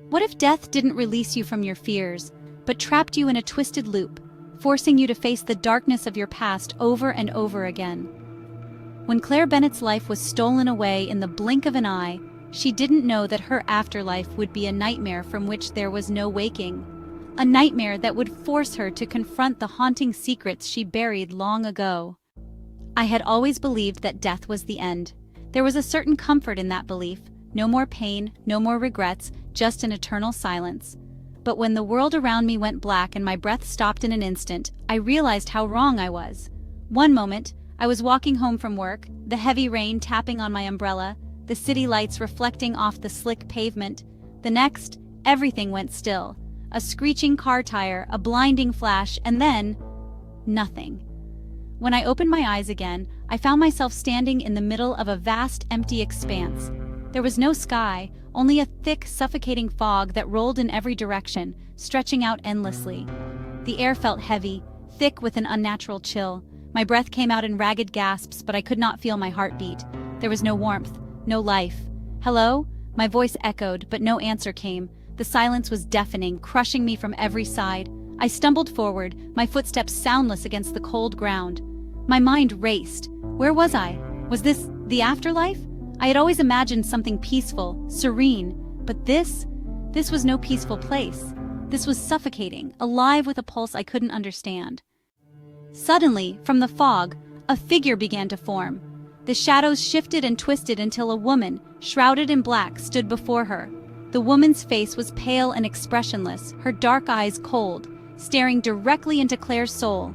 What if death didn't release you from your fears, but trapped you in a twisted loop, forcing you to face the darkness of your past over and over again? When Claire Bennett's life was stolen away in the blink of an eye, she didn't know that her afterlife would be a nightmare from which there was no waking. A nightmare that would force her to confront the haunting secrets she buried long ago. I had always believed that death was the end. There was a certain comfort in that belief. No more pain, no more regrets, just an eternal silence. But when the world around me went black and my breath stopped in an instant, I realized how wrong I was. One moment, I was walking home from work, the heavy rain tapping on my umbrella, the city lights reflecting off the slick pavement. The next, everything went still. A screeching car tire, a blinding flash, and then nothing. When I opened my eyes again, I found myself standing in the middle of a vast, empty expanse. There was no sky, only a thick, suffocating fog that rolled in every direction, stretching out endlessly. The air felt heavy, thick with an unnatural chill. My breath came out in ragged gasps, but I could not feel my heartbeat. There was no warmth, no life. "Hello?" My voice echoed, but no answer came. The silence was deafening, crushing me from every side. I stumbled forward, my footsteps soundless against the cold ground. My mind raced. Where was I? Was this the afterlife? I had always imagined something peaceful, serene, but this was no peaceful place. This was suffocating, alive with a pulse I couldn't understand. Suddenly, from the fog, a figure began to form. The shadows shifted and twisted until a woman, shrouded in black, stood before her. The woman's face was pale and expressionless, her dark eyes cold, staring directly into Claire's soul.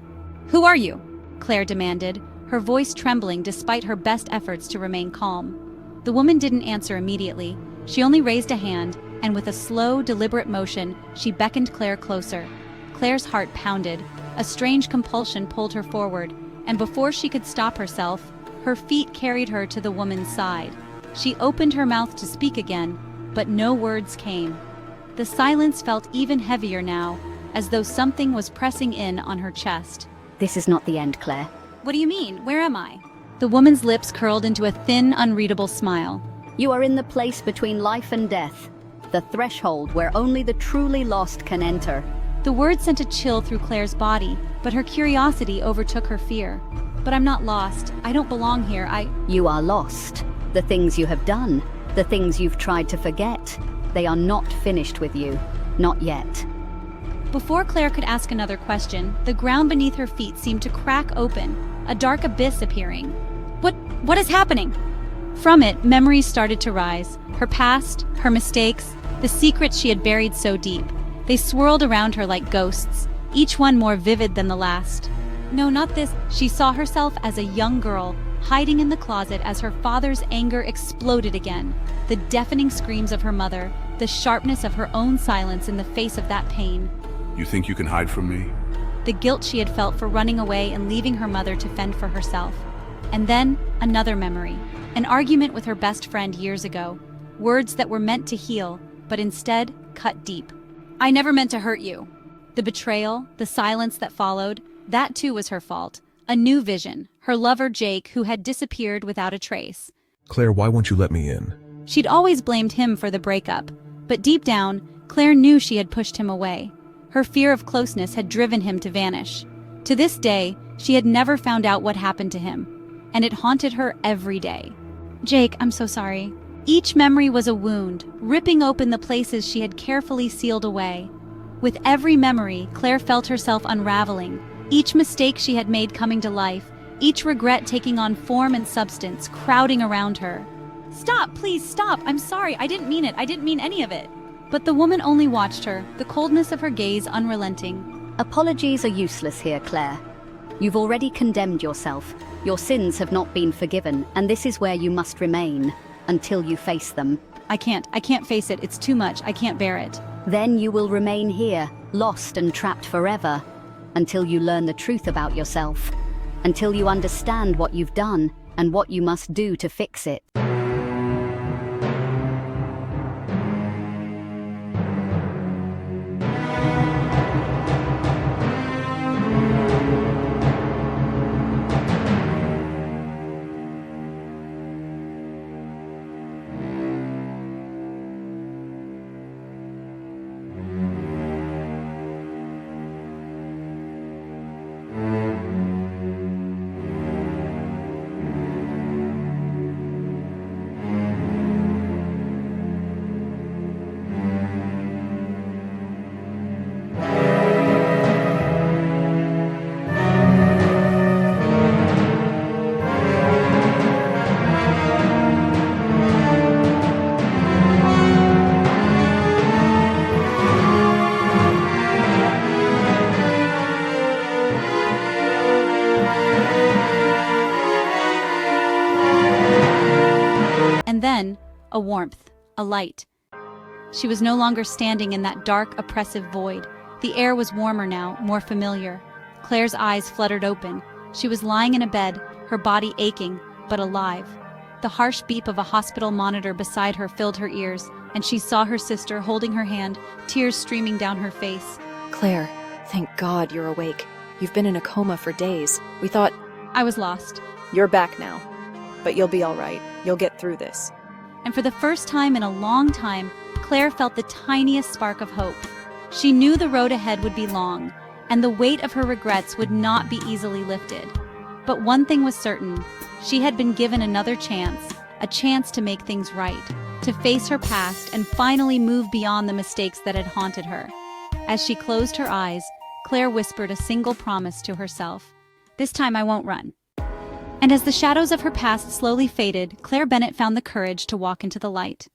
"Who are you?" Claire demanded, her voice trembling despite her best efforts to remain calm. The woman didn't answer immediately. She only raised a hand, and with a slow, deliberate motion, she beckoned Claire closer. Claire's heart pounded. A strange compulsion pulled her forward, and before she could stop herself, her feet carried her to the woman's side. She opened her mouth to speak again, but no words came. The silence felt even heavier now, as though something was pressing in on her chest. "This is not the end, Claire." "What do you mean? Where am I?" The woman's lips curled into a thin, unreadable smile. "You are in the place between life and death, the threshold where only the truly lost can enter." The word sent a chill through Claire's body, but her curiosity overtook her fear. "But I'm not lost. I don't belong here. You are lost. The things you have done, the things you've tried to forget, they are not finished with you. Not yet." Before Claire could ask another question, the ground beneath her feet seemed to crack open, a dark abyss appearing. What is happening?" From it, memories started to rise. Her past, her mistakes, the secrets she had buried so deep. They swirled around her like ghosts, each one more vivid than the last. No, not this. She saw herself as a young girl, hiding in the closet as her father's anger exploded again. The deafening screams of her mother, the sharpness of her own silence in the face of that pain. "You think you can hide from me?" The guilt she had felt for running away and leaving her mother to fend for herself. And then, another memory. An argument with her best friend years ago. Words that were meant to heal, but instead cut deep. "I never meant to hurt you." The betrayal, the silence that followed, that too was her fault. A new vision, her lover Jake, who had disappeared without a trace. "Claire, why won't you let me in?" She'd always blamed him for the breakup, but deep down, Claire knew she had pushed him away. Her fear of closeness had driven him to vanish. To this day, she had never found out what happened to him, and it haunted her every day. "Jake, I'm so sorry." Each memory was a wound, ripping open the places she had carefully sealed away. With every memory, Claire felt herself unraveling, each mistake she had made coming to life, each regret taking on form and substance, crowding around her. "Stop, please stop, I'm sorry, I didn't mean it, I didn't mean any of it." But the woman only watched her, the coldness of her gaze unrelenting. Apologies are useless here, Claire. You've already condemned yourself. Your sins have not been forgiven, and this is where you must remain, until you face them. I can't face it, it's too much, I can't bear it. Then you will remain here, lost and trapped forever, until you learn the truth about yourself, until you understand what you've done and what you must do to fix it. a warmth, a light. She was no longer standing in that dark, oppressive void. The air was warmer now, more familiar. Claire's eyes fluttered open. She was lying in a bed, her body aching, but alive. The harsh beep of a hospital monitor beside her filled her ears, and she saw her sister holding her hand, tears streaming down her face. Claire, thank God you're awake. You've been in a coma for days. We thought... I was lost. You're back now. But you'll be all right. You'll get through this. And for the first time in a long time, Claire felt the tiniest spark of hope. She knew the road ahead would be long, and the weight of her regrets would not be easily lifted. But one thing was certain. She had been given another chance, a chance to make things right, to face her past and finally move beyond the mistakes that had haunted her. As she closed her eyes, Claire whispered a single promise to herself. This time I won't run. And as the shadows of her past slowly faded, Claire Bennett found the courage to walk into the light.